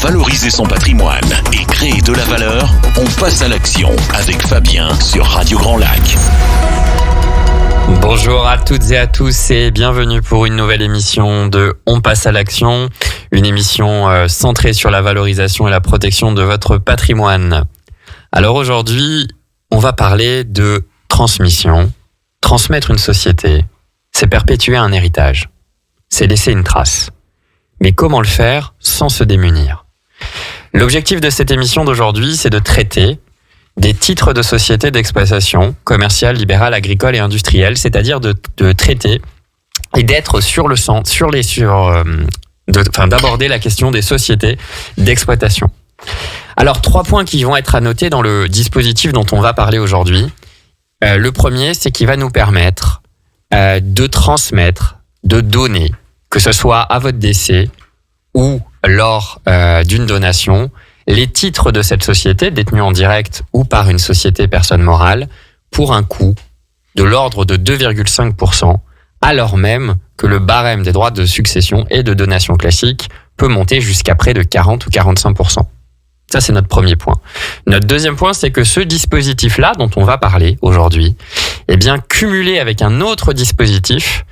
valoriser son patrimoine et créer de la valeur, on passe à l'action avec Fabien sur Radio Grand Lac. Bonjour à toutes et à tous et bienvenue pour une nouvelle émission de On passe à l'action, une émission centrée sur la valorisation et la protection de votre patrimoine. Alors aujourd'hui, on va parler de transmission. Transmettre une société, c'est perpétuer un héritage, c'est laisser une trace. Mais comment le faire sans se démunir ? L'objectif de cette émission d'aujourd'hui, c'est de traiter des titres de société d'exploitation commerciale, libérale, agricole et industrielle, c'est-à-dire de traiter et d'être sur le centre, d'aborder la question des sociétés d'exploitation. Alors, 3 points qui vont être à noter dans le dispositif dont on va parler aujourd'hui. Le premier, c'est qu'il va nous permettre de transmettre, de donner, que ce soit à votre décès ou lors d'une donation, les titres de cette société détenus en direct ou par une société personne morale pour un coût de l'ordre de 2,5%, alors même que le barème des droits de succession et de donation classique peut monter jusqu'à près de 40 ou 45%. Ça, c'est notre premier point. Notre deuxième point, c'est que ce dispositif-là, dont on va parler aujourd'hui, eh bien, cumulé avec un autre dispositif,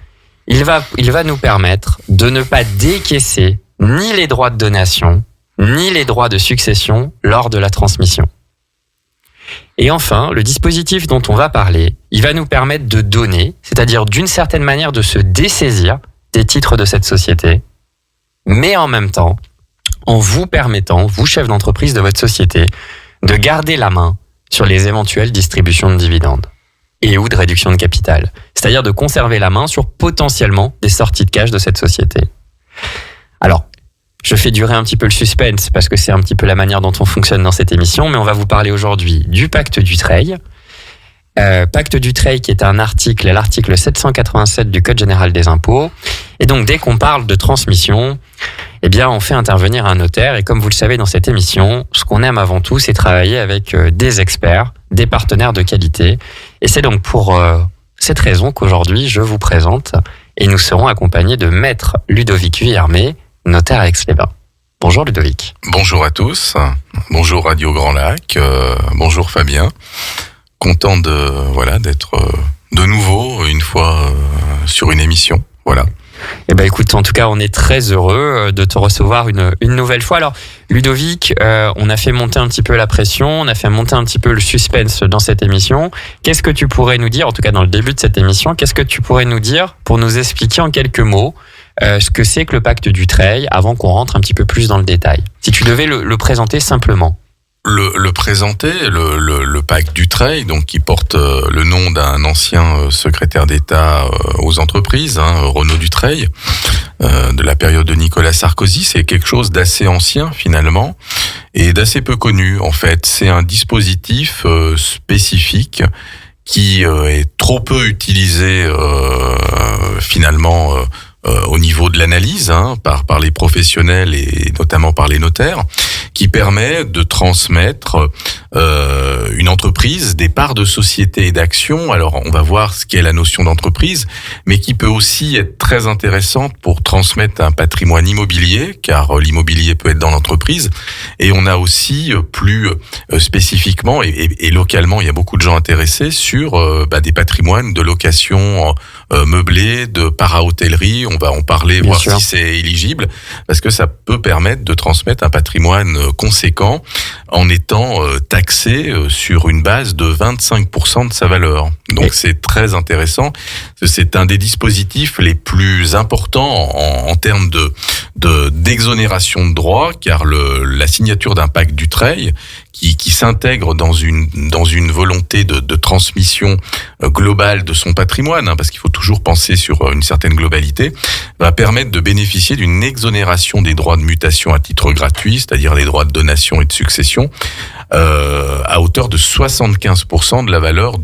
il va nous permettre de ne pas décaisser ni les droits de donation, ni les droits de succession lors de la transmission. Et enfin, le dispositif dont on va parler, il va nous permettre de donner, c'est-à-dire d'une certaine manière de se dessaisir des titres de cette société, mais en même temps, en vous permettant, vous chef d'entreprise de votre société, de garder la main sur les éventuelles distributions de dividendes et ou de réduction de capital. C'est-à-dire de conserver la main sur potentiellement des sorties de cash de cette société. Alors, je fais durer un petit peu le suspense parce que c'est un petit peu la manière dont on fonctionne dans cette émission, mais on va vous parler aujourd'hui du Pacte Dutreil. Pacte Dutreil qui est l'article 787 du Code général des impôts. Et donc, dès qu'on parle de transmission, eh bien, on fait intervenir un notaire. Et comme vous le savez dans cette émission, ce qu'on aime avant tout, c'est travailler avec des experts, des partenaires de qualité. Et c'est donc pour cette raison qu'aujourd'hui, je vous présente et nous serons accompagnés de Maître Ludovic Vuillermet, notaire à Aix-les-Bains. Bonjour Ludovic. Bonjour à tous. Bonjour Radio Grand Lac. Bonjour Fabien. Content d'être de nouveau une fois sur une émission. Voilà. Eh ben écoute, en tout cas, on est très heureux de te recevoir une nouvelle fois. Alors, Ludovic, on a fait monter un petit peu la pression, on a fait monter un petit peu le suspense dans cette émission. Qu'est-ce que tu pourrais nous dire, en tout cas dans le début de cette émission, qu'est-ce que tu pourrais nous dire pour nous expliquer en quelques mots ce que c'est que le Pacte Dutreil avant qu'on rentre un petit peu plus dans le détail? Si tu devais le présenter simplement. Le Pacte Dutreil, donc qui porte le nom d'un ancien secrétaire d'État aux entreprises, Renaud Dutreil, de la période de Nicolas Sarkozy, c'est quelque chose d'assez ancien finalement et d'assez peu connu en fait. C'est un dispositif spécifique qui est trop peu utilisé finalement au niveau de l'analyse par les professionnels et notamment par les notaires, qui permet de transmettre une entreprise des parts de société et d'actions. Alors on va voir ce qu'est la notion d'entreprise, mais qui peut aussi être très intéressante pour transmettre un patrimoine immobilier, car l'immobilier peut être dans l'entreprise. Et on a aussi plus spécifiquement et localement, il y a beaucoup de gens intéressés sur des patrimoines de location meublés, de para-hôtellerie. On va en parler, voir si c'est éligible, parce que ça peut permettre de transmettre un patrimoine conséquent en étant taxé sur une base de 25% de sa valeur. Donc c'est très intéressant. C'est un des dispositifs les plus importants en termes d'exonération de droits, car la signature d'un pacte Dutreil qui s'intègre dans une volonté de transmission globale de son patrimoine, parce qu'il faut toujours penser sur une certaine globalité, va permettre de bénéficier d'une exonération des droits de mutation à titre gratuit, c'est-à-dire les droits de donation et de succession, à hauteur de 75% de la valeur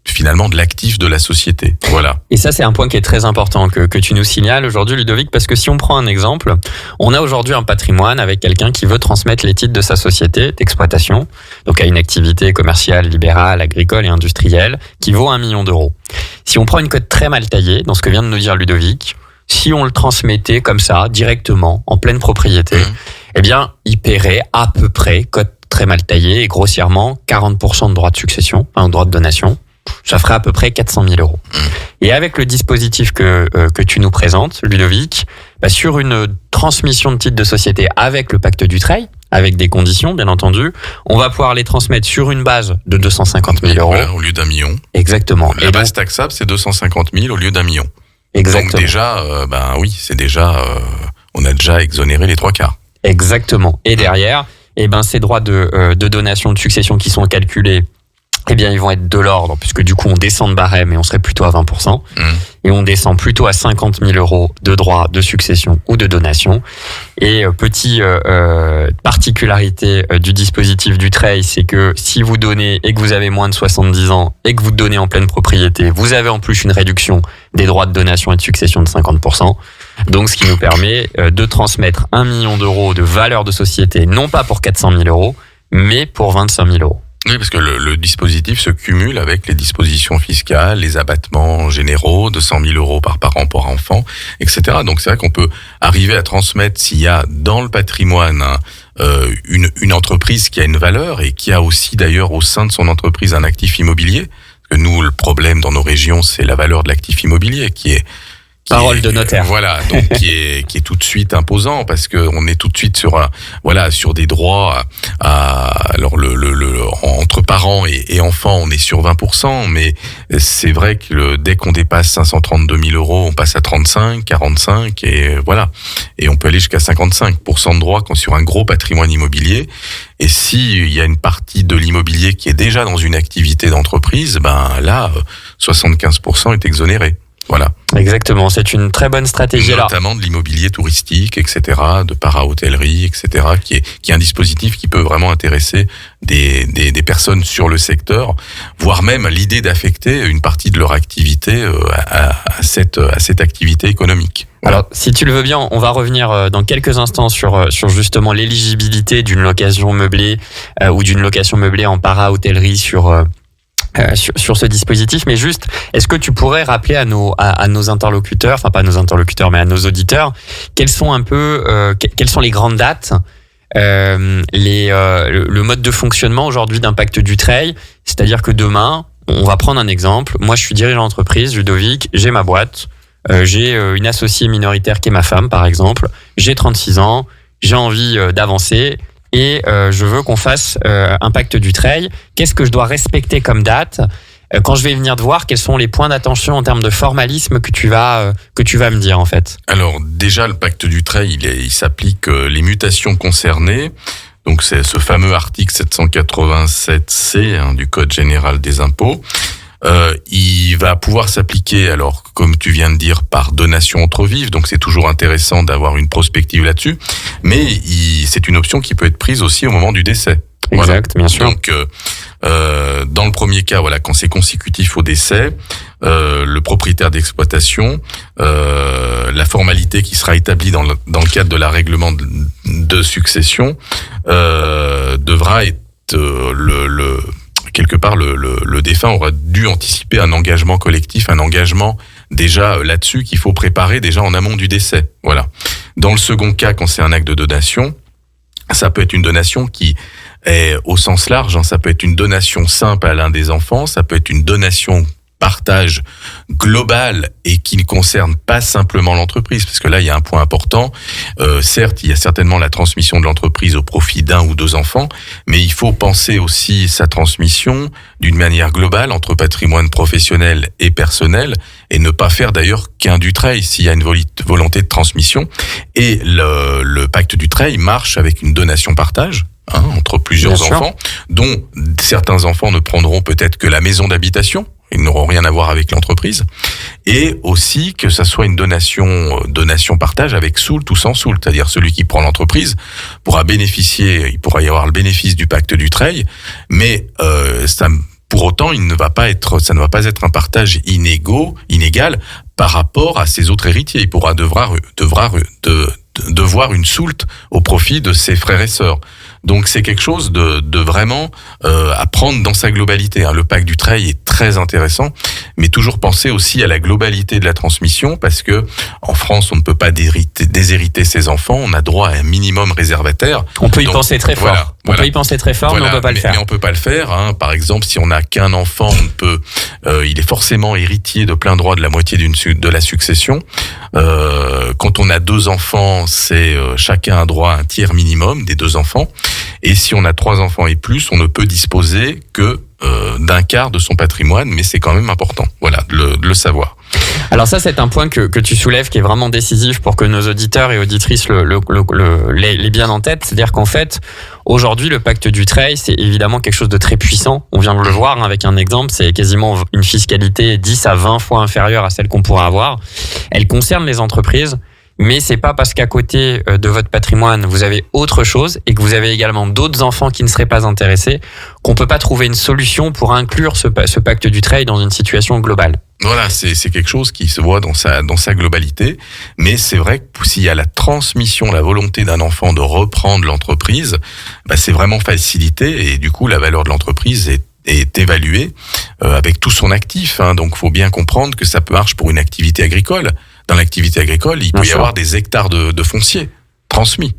finalement de l'actif de la société. Voilà. Et ça, c'est un point qui est très important que tu nous signales aujourd'hui, Ludovic, parce que si on prend un exemple, on a aujourd'hui un patrimoine avec quelqu'un qui veut transmettre les titres de sa société d'exploitation, donc à une activité commerciale, libérale, agricole et industrielle, qui vaut 1 million d'euros. Si on prend une cote très mal taillée, dans ce que vient de nous dire Ludovic, si on le transmettait comme ça, directement, en pleine propriété, eh bien, il paierait à peu près, cote très mal taillée et grossièrement, 40% de droits de succession, enfin, droits de donation. Ça ferait à peu près 400 000 euros. Et avec le dispositif que tu nous présentes, Ludovic, sur une transmission de titres de société avec le pacte Dutreil, avec des conditions, bien entendu, on va pouvoir les transmettre sur une base de 250 000 euros. Voilà, au lieu d'1 million. Exactement. La base taxable, c'est 250 000 au lieu d'1 million. Exactement. Donc déjà, oui, c'est déjà, on a déjà exonéré les 3/4. Exactement. Et derrière, ces droits de donation de succession qui sont calculés, ils vont être de l'ordre, puisque du coup, on descend de barème et on serait plutôt à 20%. Et on descend plutôt à 50 000 euros de droits de succession ou de donation. Et petite particularité du dispositif Dutreil, c'est que si vous donnez et que vous avez moins de 70 ans et que vous donnez en pleine propriété, vous avez en plus une réduction des droits de donation et de succession de 50%. Donc, ce qui nous permet de transmettre 1 million d'euros de valeur de société, non pas pour 400 000 euros, mais pour 25 000 euros. Oui, parce que le dispositif se cumule avec les dispositions fiscales, les abattements généraux de 100 000 euros par parent par enfant, etc. Donc c'est vrai qu'on peut arriver à transmettre, s'il y a dans le patrimoine une entreprise qui a une valeur et qui a aussi d'ailleurs au sein de son entreprise un actif immobilier. Parce que nous, le problème dans nos régions, c'est la valeur de l'actif immobilier qui est parole de notaire. Voilà, donc qui est tout de suite imposant parce que on est tout de suite sur des droits alors entre parents et enfants, on est sur 20%, mais c'est vrai que dès qu'on dépasse 532 000 euros, on passe à 35, 45 et voilà. Et on peut aller jusqu'à 55% de droits sur un gros patrimoine immobilier. Et si il y a une partie de l'immobilier qui est déjà dans une activité d'entreprise, là, 75% est exonéré. Voilà. Exactement, c'est une très bonne stratégie. Notamment de l'immobilier touristique, etc., de para-hôtellerie, etc., qui est un dispositif qui peut vraiment intéresser des personnes sur le secteur, voire même l'idée d'affecter une partie de leur activité à cette activité économique. Voilà. Alors, si tu le veux bien, on va revenir dans quelques instants sur justement l'éligibilité d'une location meublée ou d'une location meublée en para-hôtellerie sur ce dispositif, mais juste, est-ce que tu pourrais rappeler à nos interlocuteurs, enfin pas à nos interlocuteurs, mais à nos auditeurs, quelles sont les grandes dates, le mode de fonctionnement aujourd'hui d'un pacte Dutreil, c'est-à-dire que demain, on va prendre un exemple, moi je suis dirigeant d'entreprise, Ludovic, j'ai ma boîte, j'ai une associée minoritaire qui est ma femme par exemple, j'ai 36 ans, j'ai envie d'avancer, et je veux qu'on fasse un pacte Dutreil. Qu'est-ce que je dois respecter comme date quand je vais venir te voir? Quels sont les points d'attention en termes de formalisme que tu vas me dire en fait? Alors déjà, le pacte Dutreil, il s'applique les mutations concernées. Donc c'est ce fameux article 787C du Code général des impôts. Il va pouvoir s'appliquer, alors comme tu viens de dire, par donation entre vifs, donc c'est toujours intéressant d'avoir une prospective là-dessus, mais c'est une option qui peut être prise aussi au moment du décès. Exact, bien sûr. Donc dans le premier cas, quand c'est consécutif au décès, le propriétaire d'exploitation, la formalité qui sera établie dans le cadre de la règlement de succession devra être quelque part, le défunt aura dû anticiper un engagement collectif, un engagement déjà là-dessus qu'il faut préparer déjà en amont du décès. Voilà. Dans le second cas, quand c'est un acte de donation, ça peut être une donation qui est au sens large, ça peut être une donation simple à l'un des enfants, ça peut être une donation partage global et qui ne concerne pas simplement l'entreprise, parce que là il y a un point important. Certes, il y a certainement la transmission de l'entreprise au profit d'un ou deux enfants, mais il faut penser aussi sa transmission d'une manière globale entre patrimoine professionnel et personnel, et ne pas faire d'ailleurs qu'un Dutreil s'il y a une volonté de transmission. Et le pacte Dutreil marche avec une donation partage. Entre plusieurs enfants, dont certains enfants ne prendront peut-être que la maison d'habitation, ils n'auront rien à voir avec l'entreprise, et aussi que ça soit une donation partage avec soult ou sans soult, c'est-à-dire celui qui prend l'entreprise pourra bénéficier, il pourra y avoir le bénéfice du pacte Dutreil, mais pour autant, ça ne va pas être un partage inégal par rapport à ses autres héritiers. Il devra devoir une soulte au profit de ses frères et sœurs. Donc c'est quelque chose de vraiment à prendre dans sa globalité. Le pacte Dutreil est très intéressant, mais toujours penser aussi à la globalité de la transmission, parce que en France, on ne peut pas déshériter ses enfants. On a droit à un minimum réservataire. On peut y penser très fort. On peut y penser très fort, mais on peut pas le faire. Mais on peut pas le faire. Par exemple, si on n'a qu'un enfant, il est forcément héritier de plein droit de la moitié de la succession. Quand on a 2 enfants, c'est chacun a droit à un tiers minimum des 2 enfants. Et si on a 3 enfants et plus, on ne peut disposer que d'un quart de son patrimoine, mais c'est quand même important, de le savoir. Alors ça, c'est un point que tu soulèves qui est vraiment décisif pour que nos auditeurs et auditrices l'aient bien en tête. C'est-à-dire qu'en fait, aujourd'hui, le pacte Dutreil, c'est évidemment quelque chose de très puissant. On vient de le voir avec un exemple, c'est quasiment une fiscalité 10 à 20 fois inférieure à celle qu'on pourrait avoir. Elle concerne les entreprises. Mais c'est pas parce qu'à côté de votre patrimoine, vous avez autre chose et que vous avez également d'autres enfants qui ne seraient pas intéressés qu'on peut pas trouver une solution pour inclure ce pacte Dutreil dans une situation globale. Voilà, c'est quelque chose qui se voit dans sa globalité. Mais c'est vrai que s'il y a la transmission, la volonté d'un enfant de reprendre l'entreprise, c'est vraiment facilité et du coup, la valeur de l'entreprise est évaluée avec tout son actif. Donc, faut bien comprendre que ça marche pour une activité agricole. Dans l'activité agricole, il peut y avoir des hectares de foncier transmis,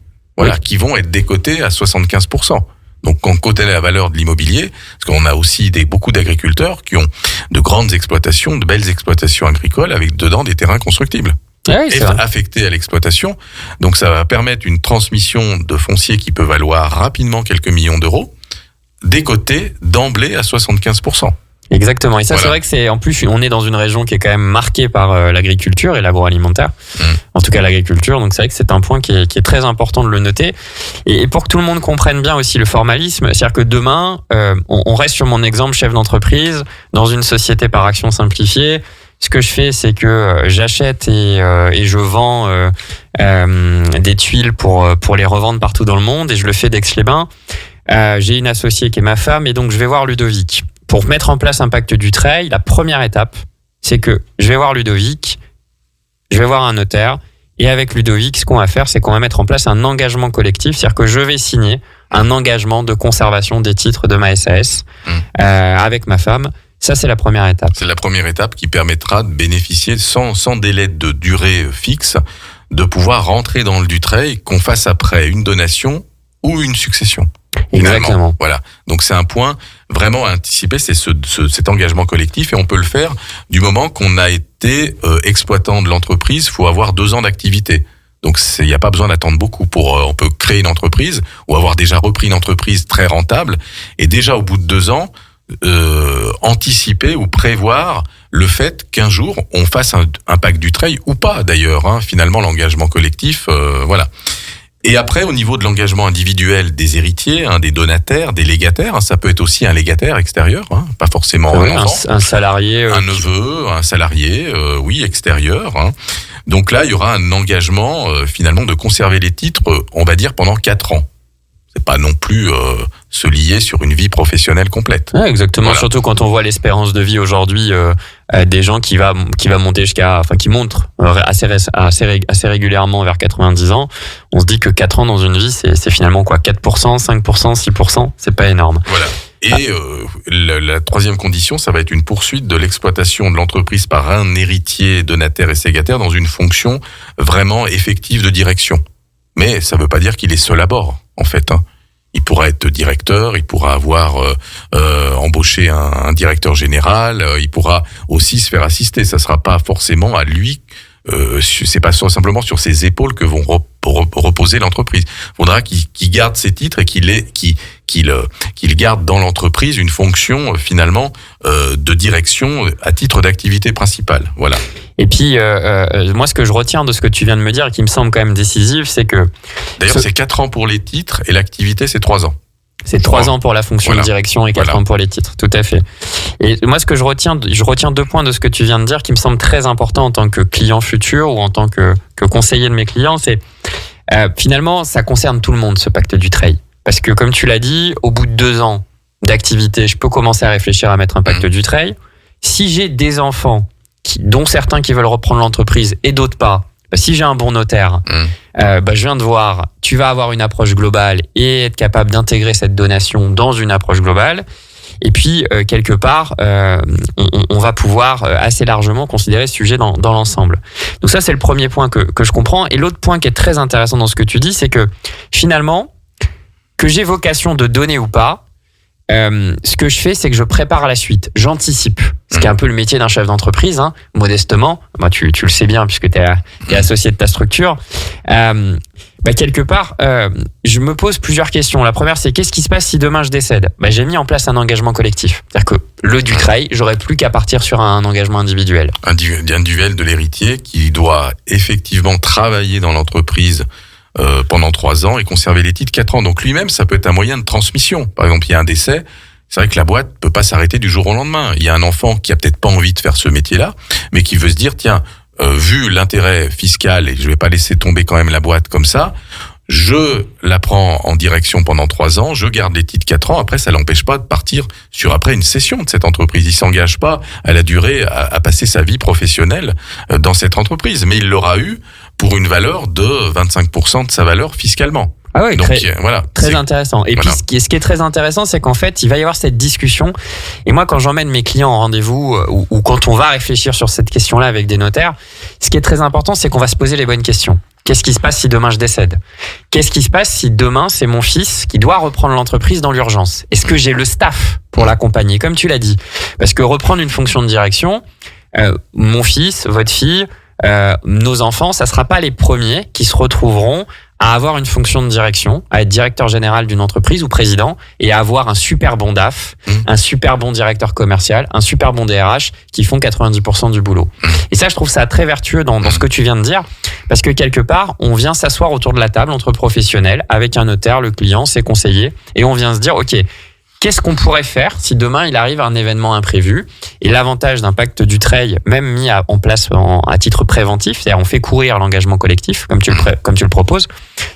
qui vont être décotés à 75%. Donc, on cotait la valeur de l'immobilier, parce qu'on a aussi beaucoup d'agriculteurs qui ont de grandes exploitations, de belles exploitations agricoles, avec dedans des terrains constructibles. Affectés à l'exploitation. Donc, ça va permettre une transmission de foncier qui peut valoir rapidement quelques millions d'euros, décoté d'emblée à 75%. Exactement. Et ça, c'est vrai que en plus, on est dans une région qui est quand même marquée par l'agriculture et l'agroalimentaire. En tout cas, l'agriculture. Donc, c'est vrai que c'est un point qui est très important de le noter. Et pour que tout le monde comprenne bien aussi le formalisme, c'est-à-dire que demain, on reste sur mon exemple chef d'entreprise dans une société par action simplifiée. Ce que je fais, c'est que j'achète et je vends des tuiles pour les revendre partout dans le monde et je le fais d'Aix-les-Bains. J'ai une associée qui est ma femme et donc je vais voir Ludovic. Pour mettre en place un pacte Dutreil, la première étape, c'est que je vais voir Ludovic, je vais voir un notaire, et avec Ludovic, ce qu'on va faire, c'est qu'on va mettre en place un engagement collectif, c'est-à-dire que je vais signer un engagement de conservation des titres de ma SAS avec ma femme. Ça, c'est la première étape. C'est la première étape qui permettra de bénéficier sans délai de durée fixe, de pouvoir rentrer dans le Dutreil, qu'on fasse après une donation ou une succession. Exactement. Voilà. Donc c'est un point vraiment à anticiper, c'est cet engagement collectif et on peut le faire du moment qu'on a été exploitant de l'entreprise. Il faut avoir 2 ans d'activité. Donc il n'y a pas besoin d'attendre beaucoup on peut créer une entreprise ou avoir déjà repris une entreprise très rentable et déjà au bout de 2 ans anticiper ou prévoir le fait qu'un jour on fasse un pacte Dutreil ou pas d'ailleurs. Finalement l'engagement collectif, voilà. Et après, au niveau de l'engagement individuel des héritiers, des donataires, des légataires, ça peut être aussi un légataire extérieur, pas forcément un enfant. Un salarié. Un neveu, un salarié, extérieur. Donc là, il y aura un engagement, finalement, de conserver les titres, on va dire, pendant 4 ans. C'est pas non plus se lier sur une vie professionnelle complète. Exactement. Voilà. Surtout quand on voit l'espérance de vie aujourd'hui des gens qui va monter qui montent assez régulièrement vers 90 ans. On se dit que 4 ans dans une vie, c'est finalement quoi, 4%, 5%, 6%, c'est pas énorme. Voilà. Et la troisième condition, ça va être une poursuite de l'exploitation de l'entreprise par un héritier, donataire et ségataire dans une fonction vraiment effective de direction. Mais ça veut pas dire qu'il est seul à bord, en fait. Il pourra être directeur, il pourra avoir embauché un directeur général, il pourra aussi se faire assister. Ça sera pas forcément à lui, c'est pas simplement sur ses épaules que vont reposer l'entreprise. Il faudra qu'il garde ses titres et qu'il garde dans l'entreprise une fonction finalement de direction à titre d'activité principale. Voilà. Et puis, moi, ce que je retiens de ce que tu viens de me dire et qui me semble quand même décisif, c'est que... D'ailleurs, c'est 4 ans pour les titres et l'activité, c'est 3 ans. C'est 3 ans pour la fonction de direction et 4 ans pour les titres, tout à fait. Et moi, ce que je retiens 2 points de ce que tu viens de dire qui me semblent très importants en tant que client futur ou en tant que conseiller de mes clients, c'est finalement, ça concerne tout le monde, ce pacte Dutreil. Parce que, comme tu l'as dit, au bout de 2 ans d'activité, je peux commencer à réfléchir à mettre un pacte Dutreil. Si j'ai des enfants dont certains qui veulent reprendre l'entreprise et d'autres pas, si j'ai un bon notaire, je viens de voir, tu vas avoir une approche globale et être capable d'intégrer cette donation dans une approche globale. Et puis, quelque part, on va pouvoir assez largement considérer ce sujet dans l'ensemble. Donc ça, c'est le premier point que je comprends. Et l'autre point qui est très intéressant dans ce que tu dis, c'est que finalement, que j'ai vocation de donner ou pas, ce que je fais, c'est que je prépare la suite. J'anticipe. Ce qui est un peu le métier d'un chef d'entreprise, hein, modestement. Bah, tu le sais bien puisque tu es associé de ta structure. Quelque part, je me pose plusieurs questions. La première, c'est qu'est-ce qui se passe si demain je décède ? J'ai mis en place un engagement collectif. C'est-à-dire que le Dutreil, j'aurais plus qu'à partir sur un engagement individuel. Individuel de l'héritier qui doit effectivement travailler dans l'entreprise pendant 3 ans et conserver les titres 4 ans. Donc lui-même, ça peut être un moyen de transmission. Par exemple, il y a un décès. C'est vrai que la boîte peut pas s'arrêter du jour au lendemain. Il y a un enfant qui a peut-être pas envie de faire ce métier-là, mais qui veut se dire, tiens, vu l'intérêt fiscal, et je vais pas laisser tomber quand même la boîte comme ça, je la prends en direction pendant 3 ans, je garde les titres 4 ans, après ça l'empêche pas de partir sur après une cession de cette entreprise. Il s'engage pas à la durée à passer sa vie professionnelle dans cette entreprise, mais il l'aura eu pour une valeur de 25% de sa valeur fiscalement. Ah oui, donc très intéressant. Et voilà. Puis ce qui est très intéressant, c'est qu'en fait, il va y avoir cette discussion. Et moi, quand j'emmène mes clients en rendez-vous ou quand on va réfléchir sur cette question-là avec des notaires, ce qui est très important, c'est qu'on va se poser les bonnes questions. Qu'est-ce qui se passe si demain je décède ? Qu'est-ce qui se passe si demain c'est mon fils qui doit reprendre l'entreprise dans l'urgence ? Est-ce que j'ai le staff pour l'accompagner, comme tu l'as dit ? Parce que reprendre une fonction de direction, mon fils, votre fille, nos enfants, ça sera pas les premiers qui se retrouveront à avoir une fonction de direction, à être directeur général d'une entreprise ou président et à avoir un super bon DAF, un super bon directeur commercial, un super bon DRH qui font 90% du boulot. Et ça, je trouve ça très vertueux dans ce que tu viens de dire, parce que quelque part, on vient s'asseoir autour de la table entre professionnels, avec un notaire, le client, ses conseillers, et on vient se dire, OK, qu'est-ce qu'on pourrait faire si demain il arrive un événement imprévu ? Et l'avantage d'un pacte Dutreil, même mis en place à titre préventif, c'est-à-dire on fait courir l'engagement collectif, comme tu le proposes,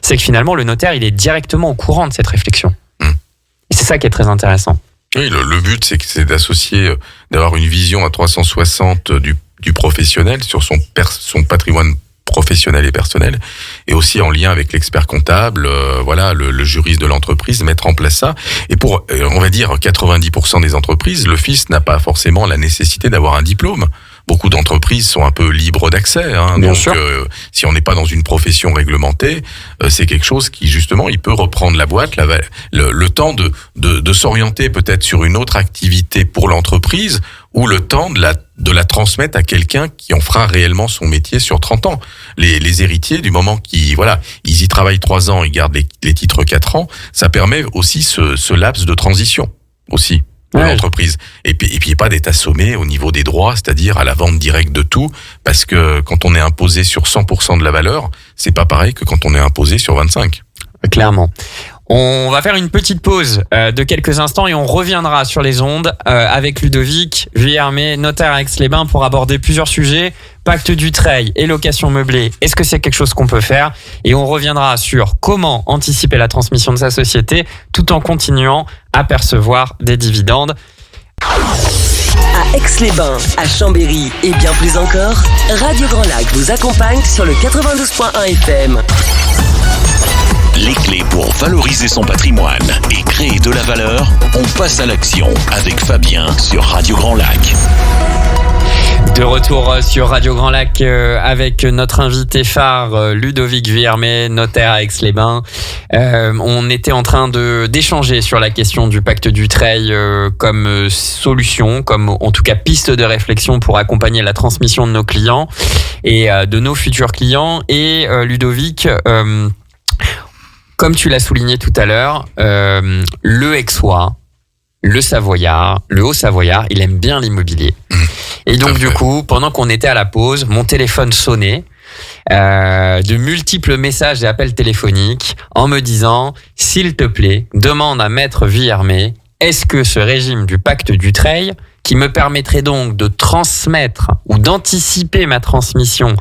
c'est que finalement le notaire il est directement au courant de cette réflexion. Et c'est ça qui est très intéressant. Oui, le but c'est d'associer, d'avoir une vision à 360 du professionnel sur son patrimoine professionnel et personnel, et aussi en lien avec l'expert comptable, le juriste de l'entreprise, mettre en place ça. Et pour, on va dire, 90% des entreprises, le fils n'a pas forcément la nécessité d'avoir un diplôme. Beaucoup d'entreprises sont un peu libres d'accès, hein. Bien Donc sûr. si on n'est pas dans une profession réglementée, c'est quelque chose qui justement il peut reprendre la boîte, le temps de s'orienter peut-être sur une autre activité pour l'entreprise, ou le temps de la transmettre à quelqu'un qui en fera réellement son métier sur 30 ans. Les héritiers, du moment qu'ils y travaillent 3 ans, ils gardent les titres 4 ans, ça permet aussi ce laps de transition aussi. Pour l'entreprise. Et puis pas d'être assommé au niveau des droits, c'est-à-dire à la vente directe de tout, parce que quand on est imposé sur 100% de la valeur, c'est pas pareil que quand on est imposé sur 25. Clairement. On va faire une petite pause de quelques instants et on reviendra sur les ondes avec Ludovic Vuillermet, notaire à Aix-les-Bains, pour aborder plusieurs sujets. Pacte Dutreil et location meublée, est-ce que c'est quelque chose qu'on peut faire ? Et on reviendra sur comment anticiper la transmission de sa société tout en continuant à percevoir des dividendes. À Aix-les-Bains, à Chambéry et bien plus encore, Radio Grand Lac vous accompagne sur le 92.1 FM. Les clés pour valoriser son patrimoine et créer de la valeur, on passe à l'action avec Fabien sur Radio Grand Lac. De retour sur Radio Grand Lac avec notre invité phare Ludovic Vuillermet, notaire à Aix-les-Bains. On était en train d'échanger sur la question du pacte Dutreil comme solution, comme en tout cas piste de réflexion pour accompagner la transmission de nos clients et de nos futurs clients. Et Ludovic, comme tu l'as souligné tout à l'heure, le Aixois, le Savoyard, le Haut-Savoyard, il aime bien l'immobilier. Et donc du coup, pendant qu'on était à la pause, mon téléphone sonnait, de multiples messages et appels téléphoniques en me disant « S'il te plaît, demande à Maître Vuillermet, est-ce que ce régime du pacte Dutreil, qui me permettrait donc de transmettre ou d'anticiper ma transmission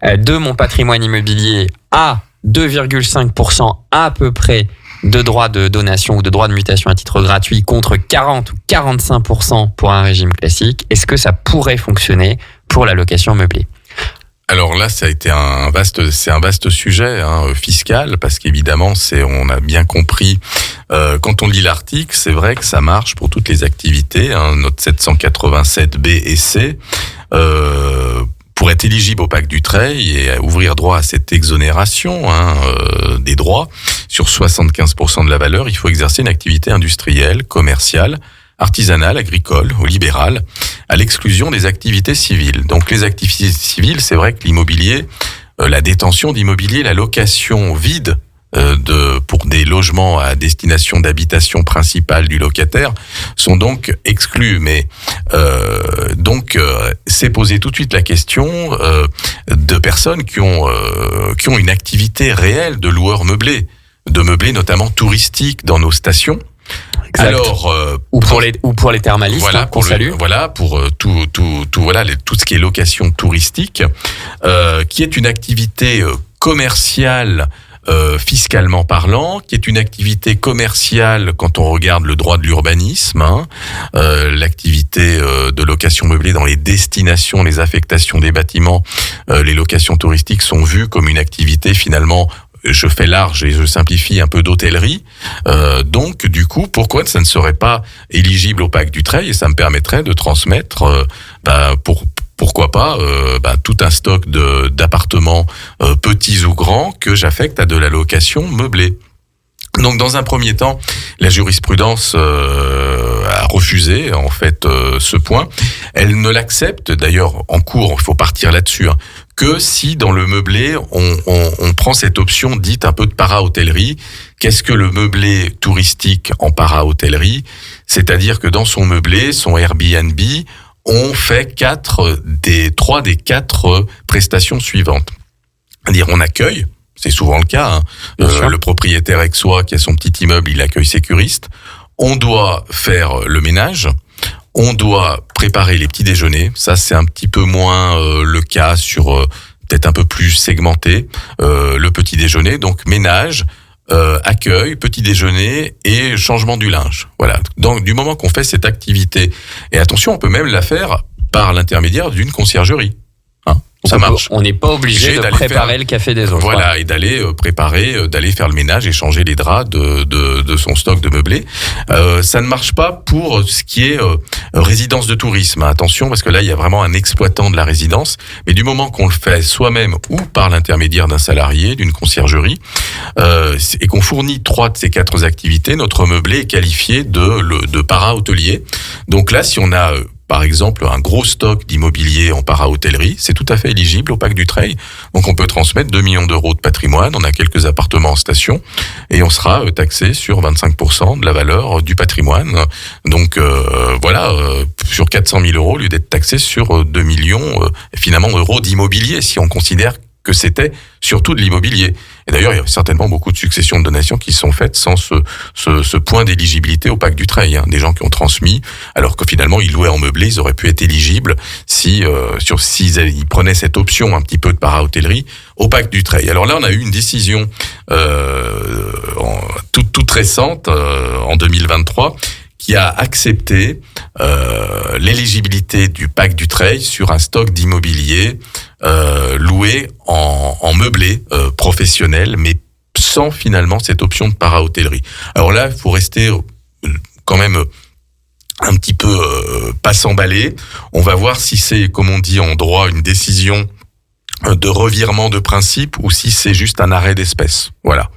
de mon patrimoine immobilier à 2,5% à peu près de droits de donation ou de droits de mutation à titre gratuit contre 40 ou 45% pour un régime classique, est-ce que ça pourrait fonctionner pour la location meublée ? Alors là, ça a été un vaste sujet fiscal, parce qu'évidemment, on a bien compris quand on lit l'article, c'est vrai que ça marche pour toutes les activités. Notre 787 B et C. Pour être éligible au Pacte Dutreil et ouvrir droit à cette exonération des droits sur 75% de la valeur, il faut exercer une activité industrielle, commerciale, artisanale, agricole ou libérale, à l'exclusion des activités civiles. Donc les activités civiles, c'est vrai que l'immobilier, la détention d'immobilier, la location vide pour des logements à destination d'habitation principale du locataire sont donc exclus. Mais c'est posé tout de suite la question de personnes qui ont une activité réelle de loueurs meublés, notamment touristiques dans nos stations. Exact. Alors ou pour les thermalistes, voilà, qu'on salue. Voilà, pour tout ce qui est location touristique, qui est une activité commerciale. Fiscalement parlant, qui est une activité commerciale quand on regarde le droit de l'urbanisme, l'activité de location meublée dans les destinations, les affectations des bâtiments, les locations touristiques sont vues comme une activité finalement, je fais large et je simplifie, un peu d'hôtellerie. Donc du coup, pourquoi ça ne serait pas éligible au Pacte Dutreil, et ça me permettrait de transmettre pourquoi pas tout un stock d'appartements petits ou grands que j'affecte à de la location meublée. Donc dans un premier temps, la jurisprudence a refusé en fait ce point. Elle ne l'accepte d'ailleurs en cours, il faut partir là-dessus, que si dans le meublé on prend cette option dite un peu de para-hôtellerie. Qu'est-ce que le meublé touristique en para-hôtellerie? C'est-à-dire que dans son meublé, son Airbnb, on fait 3 des 4 prestations suivantes. C'est-à-dire, on accueille, c'est souvent le cas, le propriétaire aixois qui a son petit immeuble, il accueille ses curistes. On doit faire le ménage, on doit préparer les petits déjeuners. Ça, c'est un petit peu moins le cas sur peut-être un peu plus segmenté, le petit déjeuner. Donc, ménage, accueil, petit déjeuner et changement du linge. Voilà. Donc, du moment qu'on fait cette activité, et attention, on peut même la faire par l'intermédiaire d'une conciergerie. Ça marche. On n'est pas obligé de préparer le café des autres. Voilà, et d'aller d'aller faire le ménage et changer les draps de son stock de meublé. Ça ne marche pas pour ce qui est résidence de tourisme. Attention, parce que là, il y a vraiment un exploitant de la résidence. Mais du moment qu'on le fait soi-même ou par l'intermédiaire d'un salarié, d'une conciergerie, et qu'on fournit 3 de ces 4 activités, notre meublé est qualifié de para-hôtelier. Donc là, si on a par exemple, un gros stock d'immobilier en para-hôtellerie, c'est tout à fait éligible au Pacte Dutreil. Donc, on peut transmettre 2 millions d'euros de patrimoine. On a quelques appartements en station et on sera taxé sur 25% de la valeur du patrimoine. Donc, sur 400 000 euros, au lieu d'être taxé sur 2 millions, finalement, d'euros d'immobilier, si on considère que c'était surtout de l'immobilier. Et d'ailleurs, il y a certainement beaucoup de successions de donations qui sont faites sans ce point d'éligibilité au Pacte Dutreil. Des gens qui ont transmis, alors que finalement, ils louaient en meublé, ils auraient pu être éligibles s'ils prenaient cette option un petit peu de para-hôtellerie au Pacte Dutreil. Alors là, on a eu une décision toute récente, en 2023, qui a accepté l'éligibilité du Pacte Dutreil sur un stock d'immobilier loué en meublé professionnel, mais sans finalement cette option de para-hôtellerie. Alors là, il faut rester quand même un petit peu pas s'emballer. On va voir si c'est, comme on dit en droit, une décision de revirement de principe ou si c'est juste un arrêt d'espèce. Voilà.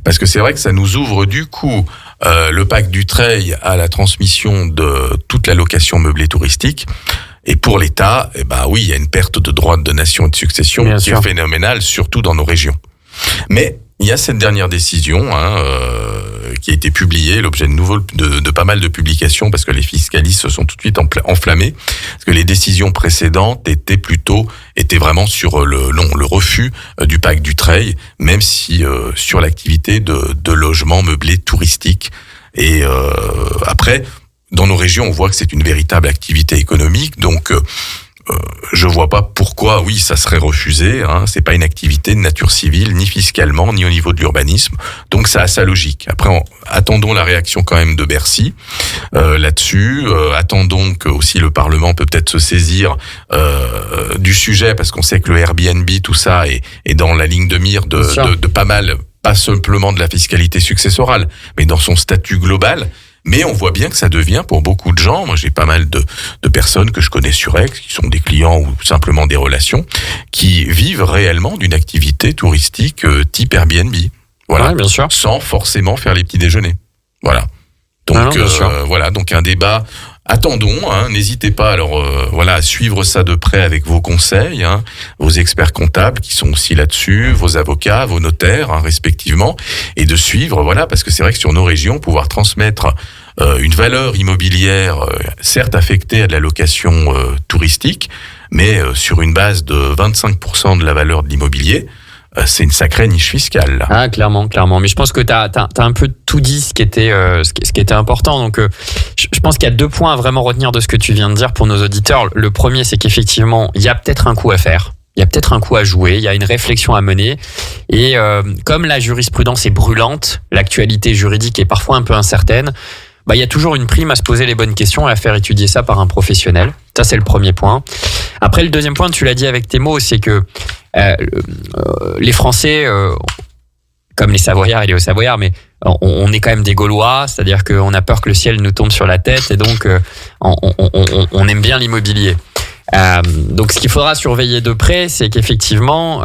Parce que c'est vrai que ça nous ouvre du coup le Pacte Dutreil à la transmission de toute la location meublée touristique. Et pour l'État, oui, il y a une perte de droits de donation et de succession qui est phénoménale, surtout dans nos régions. Mais il y a cette dernière décision qui a été publiée, l'objet de pas mal de publications, parce que les fiscalistes se sont tout de suite enflammés, parce que les décisions précédentes étaient vraiment sur le refus du Pacte Dutreil, même si sur l'activité de logement meublé touristique. Et après, dans nos régions, on voit que c'est une véritable activité économique, donc je vois pas pourquoi, oui, ça serait refusé. C'est pas une activité de nature civile, ni fiscalement, ni au niveau de l'urbanisme. Donc ça a sa logique. Après, attendons la réaction quand même de Bercy là-dessus. Attendons que aussi le Parlement peut peut-être se saisir du sujet, parce qu'on sait que le Airbnb, tout ça, est dans la ligne de mire de pas mal, pas simplement de la fiscalité successorale, mais dans son statut global. Mais on voit bien que ça devient pour beaucoup de gens, moi j'ai pas mal de personnes que je connais sur Aix, qui sont des clients ou simplement des relations, qui vivent réellement d'une activité touristique type Airbnb. Voilà, ouais, bien sûr. Sans forcément faire les petits déjeuners. Voilà. Donc voilà, donc un débat. Attendons, n'hésitez pas à suivre ça de près avec vos conseils, vos experts comptables qui sont aussi là-dessus, vos avocats, vos notaires respectivement, et de suivre, parce que c'est vrai que sur nos régions, pouvoir transmettre une valeur immobilière, certes affectée à de la location touristique, mais sur une base de 25% de la valeur de l'immobilier, c'est une sacrée niche fiscale, là. Ah, clairement. Mais je pense que t'as un peu tout dit ce qui était important. Donc, je pense qu'il y a 2 points à vraiment retenir de ce que tu viens de dire pour nos auditeurs. Le premier, c'est qu'effectivement, il y a peut-être un coup à faire. Il y a peut-être un coup à jouer. Il y a une réflexion à mener. Et comme la jurisprudence est brûlante, l'actualité juridique est parfois un peu incertaine, il y a toujours une prime à se poser les bonnes questions et à faire étudier ça par un professionnel. Ça, c'est le premier point. Après, le deuxième point, tu l'as dit avec tes mots, c'est que les Français, comme les Savoyards et les Hauts-Savoyards, mais on est quand même des Gaulois, c'est-à-dire qu'on a peur que le ciel nous tombe sur la tête, et donc on aime bien l'immobilier. Donc, ce qu'il faudra surveiller de près, c'est qu'effectivement,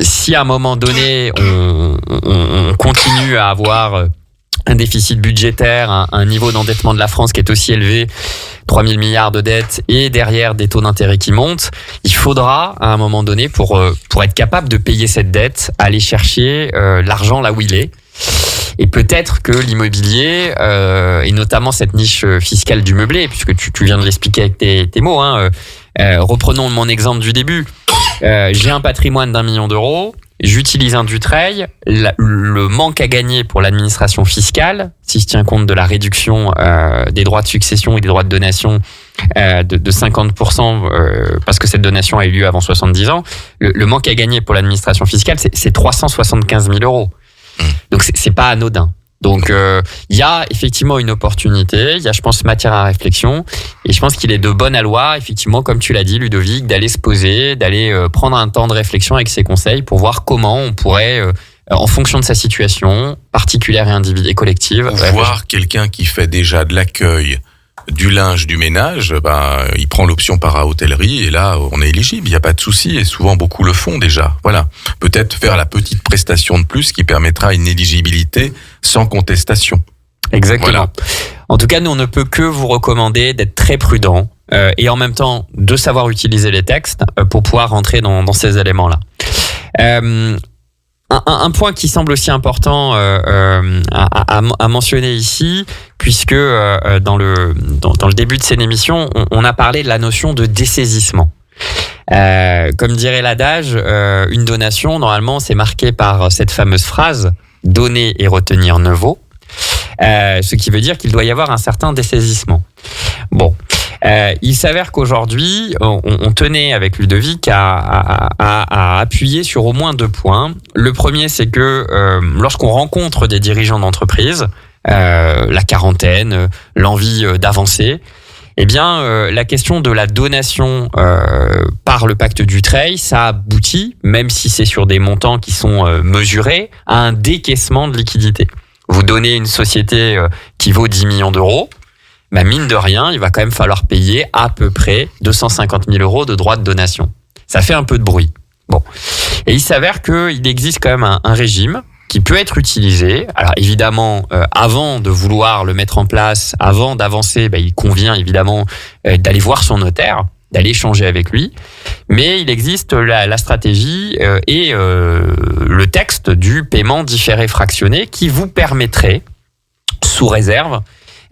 si à un moment donné, on continue à avoir un déficit budgétaire, un niveau d'endettement de la France qui est aussi élevé, 3 000 milliards de dettes, et derrière des taux d'intérêt qui montent, il faudra à un moment donné, pour être capable de payer cette dette, aller chercher l'argent là où il est. Et peut-être que l'immobilier, et notamment cette niche fiscale du meublé, puisque tu viens de l'expliquer avec tes mots, reprenons mon exemple du début. J'ai un patrimoine d'1 million d'euros, j'utilise un Dutreil, le manque à gagner pour l'administration fiscale, si je tiens compte de la réduction des droits de succession et des droits de donation de 50%, parce que cette donation a eu lieu avant 70 ans, le manque à gagner pour l'administration fiscale, c'est 375 000 euros. Donc c'est pas anodin. Donc il y a effectivement une opportunité, il y a, je pense, matière à réflexion, et je pense qu'il est de bonne loi, effectivement, comme tu l'as dit, Ludovic, d'aller se poser, d'aller prendre un temps de réflexion avec ses conseils pour voir comment on pourrait, en fonction de sa situation particulière et individuelle et collective, voir quelqu'un qui fait déjà de l'accueil, du linge, du ménage, il prend l'option para-hôtellerie, et là, on est éligible, il n'y a pas de souci, et souvent beaucoup le font déjà. Voilà. Peut-être faire la petite prestation de plus qui permettra une éligibilité sans contestation. Exactement. Voilà. En tout cas, nous, on ne peut que vous recommander d'être très prudent, et en même temps de savoir utiliser les textes pour pouvoir rentrer dans ces éléments-là. Un point qui semble aussi important à mentionner ici, puisque dans le début de cette émission, on a parlé de la notion de dessaisissement. Comme dirait l'adage, une donation, normalement, c'est marqué par cette fameuse phrase « donner et retenir ne vaut », ce qui veut dire qu'il doit y avoir un certain dessaisissement. Bon. Il s'avère qu'aujourd'hui, on tenait avec Ludovic à appuyer sur au moins 2 points. Le premier, c'est que lorsqu'on rencontre des dirigeants d'entreprise, la quarantaine, l'envie d'avancer, eh bien, la question de la donation par le pacte Dutreil, ça aboutit, même si c'est sur des montants qui sont mesurés, à un décaissement de liquidité. Vous donnez une société qui vaut 10 millions d'euros, mine de rien, il va quand même falloir payer à peu près 250 000 euros de droits de donation. Ça fait un peu de bruit. Bon. Et il s'avère qu'il existe quand même un régime qui peut être utilisé. Alors évidemment, avant de vouloir le mettre en place, avant d'avancer, il convient évidemment d'aller voir son notaire, d'aller échanger avec lui. Mais il existe la stratégie et le texte du paiement différé fractionné qui vous permettrait, sous réserve,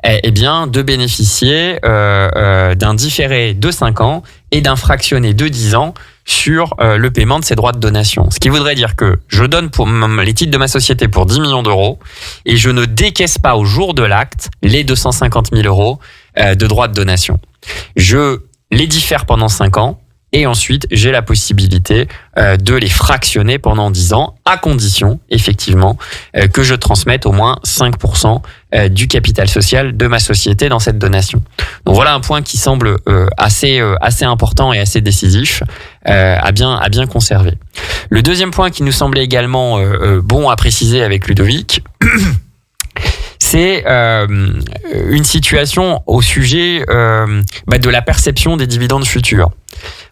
de bénéficier d'un différé de 5 ans et d'un fractionné de 10 ans sur le paiement de ces droits de donation. Ce qui voudrait dire que je donne pour les titres de ma société pour 10 millions d'euros et je ne décaisse pas au jour de l'acte les 250 000 euros de droits de donation. Je les diffère pendant 5 ans. Et ensuite, j'ai la possibilité de les fractionner pendant 10 ans, à condition, effectivement, que je transmette au moins 5% du capital social de ma société dans cette donation. Donc voilà un point qui semble assez important et assez décisif à bien conserver. Le deuxième point qui nous semblait également bon à préciser avec Ludovic, c'est une situation au sujet de la perception des dividendes futurs.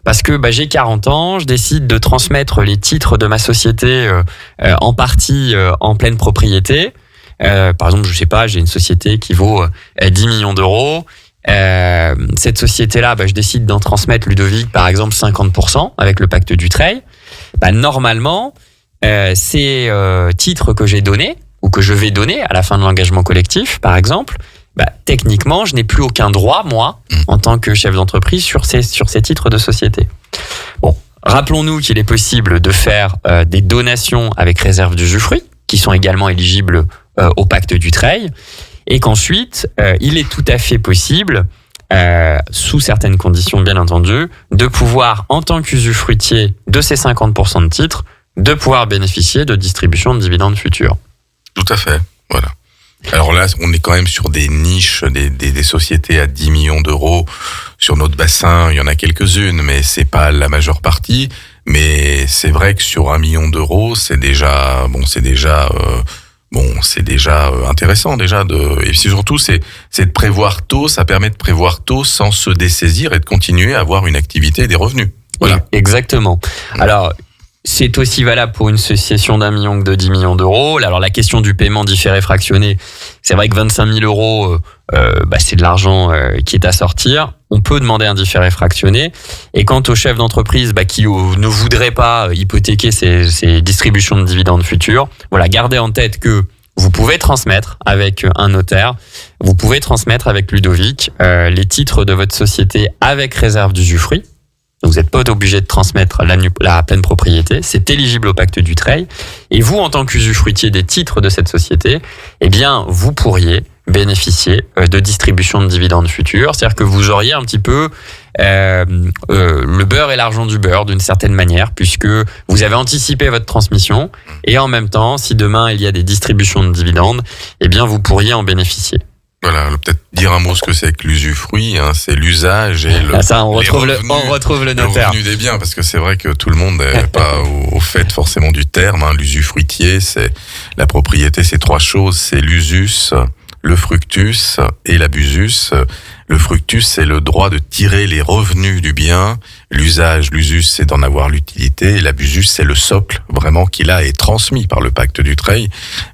Parce que j'ai 40 ans, je décide de transmettre les titres de ma société en partie en pleine propriété. Par exemple, je sais pas, j'ai une société qui vaut 10 millions d'euros. Cette société-là, je décide d'en transmettre, Ludovic, par exemple 50% avec le pacte Dutreil. Normalement, ces titres que j'ai donnés ou que je vais donner à la fin de l'engagement collectif, par exemple, techniquement, je n'ai plus aucun droit, moi, en tant que chef d'entreprise, sur ces titres de société. Bon, rappelons-nous qu'il est possible de faire des donations avec réserve d'usufruit, qui sont également éligibles au pacte Dutreil, et qu'ensuite, il est tout à fait possible, sous certaines conditions bien entendu, de pouvoir, en tant qu'usufruitier de ces 50% de titres, de pouvoir bénéficier de distribution de dividendes futurs. Tout à fait, voilà. Alors là, on est quand même sur des niches, des sociétés à 10 millions d'euros. Sur notre bassin, il y en a quelques-unes, mais c'est pas la majeure partie. Mais c'est vrai que sur 1 million d'euros, c'est déjà intéressant déjà et surtout c'est de prévoir tôt. Ça permet de prévoir tôt sans se dessaisir et de continuer à avoir une activité et des revenus. Voilà. Exactement. Alors, c'est aussi valable pour une cession d'1 million que de 10 millions d'euros. Alors, la question du paiement différé fractionné, c'est vrai que 25 000 euros, c'est de l'argent qui est à sortir. On peut demander un différé fractionné. Et quant au chef d'entreprise qui ne voudrait pas hypothéquer ses distributions de dividendes futurs, voilà, gardez en tête que vous pouvez transmettre avec un notaire, vous pouvez transmettre avec Ludovic les titres de votre société avec réserve d'usufruit. Donc, vous n'êtes pas obligé de transmettre la pleine propriété. C'est éligible au pacte Dutreil. Et vous, en tant qu'usufruitier des titres de cette société, vous pourriez bénéficier de distribution de dividendes futurs. C'est-à-dire que vous auriez un petit peu le beurre et l'argent du beurre, d'une certaine manière, puisque vous avez anticipé votre transmission. Et en même temps, si demain il y a des distributions de dividendes, vous pourriez en bénéficier. Voilà, peut-être dire un mot ce que c'est que l'usufruit, c'est l'usage et on retrouve le notaire. Le revenu des biens, parce que c'est vrai que tout le monde n'est pas au fait forcément du terme. L'usufruitier, c'est la propriété, c'est 3 choses, c'est l'usus, le fructus et l'abusus. Le fructus, c'est le droit de tirer les revenus du bien. L'usus, c'est d'en avoir l'utilité. Et l'abusus, c'est le socle, vraiment, qui là est transmis par le pacte Dutreil.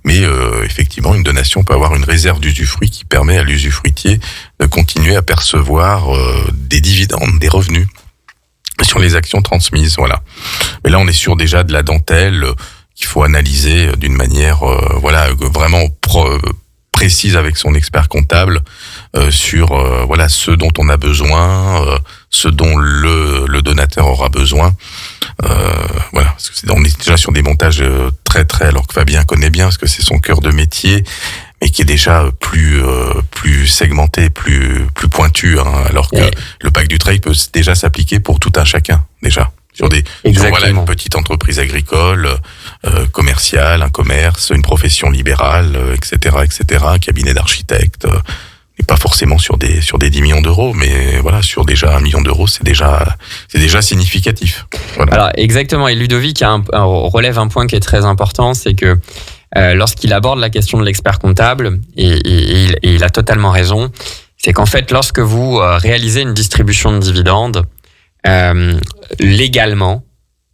Mais effectivement, une donation peut avoir une réserve d'usufruit qui permet à l'usufruitier de continuer à percevoir des dividendes, des revenus sur les actions transmises. Voilà. Mais là, on est sur déjà de la dentelle qu'il faut analyser d'une manière vraiment précise avec son expert comptable sur ce dont on a besoin, ce dont le donateur aura besoin. Parce que on est déjà sur des montages très alors que Fabien connaît bien parce que c'est son cœur de métier, mais qui est déjà plus segmenté, plus pointu, alors que le pacte Dutreil peut déjà s'appliquer pour tout un chacun déjà. Sur une petite entreprise agricole, commerciale, un commerce, une profession libérale, etc., un cabinet d'architecte, et pas forcément sur des 10 millions d'euros, mais voilà, sur déjà 1 million d'euros, c'est déjà significatif. Voilà. Alors exactement, et Ludovic relève un point qui est très important, c'est que lorsqu'il aborde la question de l'expert comptable, et il a totalement raison, c'est qu'en fait, lorsque vous réalisez une distribution de dividendes, légalement,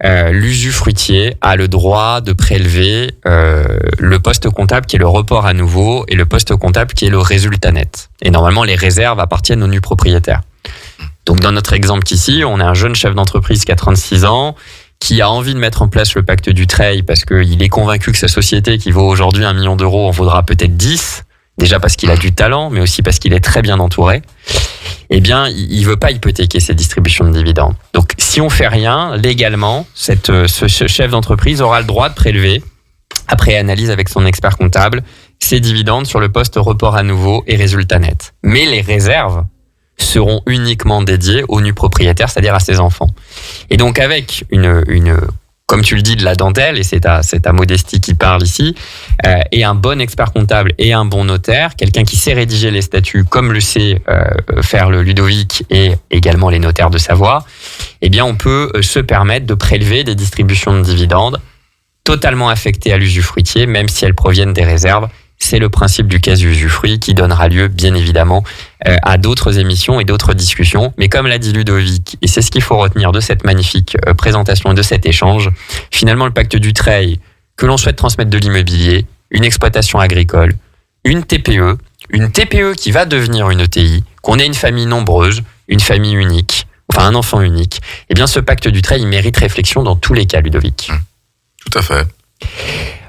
l'usufruitier a le droit de prélever le poste comptable qui est le report à nouveau et le poste comptable qui est le résultat net. Et normalement, les réserves appartiennent au nu propriétaire. Donc, dans notre exemple ici, on a un jeune chef d'entreprise qui a 36 ans, qui a envie de mettre en place le pacte Dutreil parce qu'il est convaincu que sa société qui vaut aujourd'hui 1 million d'euros en vaudra peut-être 10, déjà parce qu'il a du talent, mais aussi parce qu'il est très bien entouré. Il veut pas hypothéquer ses distributions de dividendes. Donc, si on fait rien, légalement, ce chef d'entreprise aura le droit de prélever, après analyse avec son expert comptable, ses dividendes sur le poste report à nouveau et résultat net. Mais les réserves seront uniquement dédiés aux nus propriétaires, c'est-à-dire à ses enfants. Et donc avec comme tu le dis, de la dentelle, et c'est ta modestie qui parle ici, et un bon expert comptable et un bon notaire, quelqu'un qui sait rédiger les statuts comme le sait faire le Ludovic et également les notaires de Savoie, eh bien on peut se permettre de prélever des distributions de dividendes totalement affectées à l'usufruitier, même si elles proviennent des réserves. C'est le principe du quasi-usufruit qui donnera lieu, bien évidemment, à d'autres émissions et d'autres discussions. Mais comme l'a dit Ludovic, et c'est ce qu'il faut retenir de cette magnifique présentation et de cet échange, finalement, le pacte Dutreil, que l'on souhaite transmettre de l'immobilier, une exploitation agricole, une TPE qui va devenir une ETI, qu'on ait une famille nombreuse, une famille unique, enfin un enfant unique, eh bien ce pacte Dutreil, il mérite réflexion dans tous les cas, Ludovic. Tout à fait.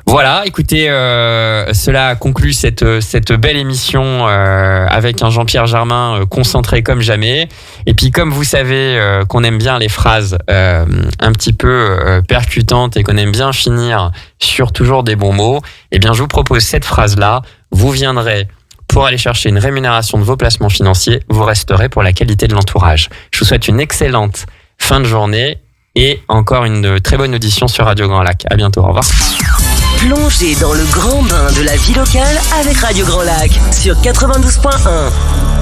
Voilà, écoutez, cela conclut cette belle émission avec un Jean-Pierre Germain concentré comme jamais. Et puis comme vous savez qu'on aime bien les phrases un petit peu percutantes et qu'on aime bien finir sur toujours des bons mots, eh bien je vous propose cette phrase-là. Vous viendrez pour aller chercher une rémunération de vos placements financiers, vous resterez pour la qualité de l'entourage. Je vous souhaite une excellente fin de journée et encore une très bonne audition sur Radio Grand Lac. À bientôt, au revoir. Plongez dans le grand bain de la vie locale avec Radio Grand Lac sur 92.1.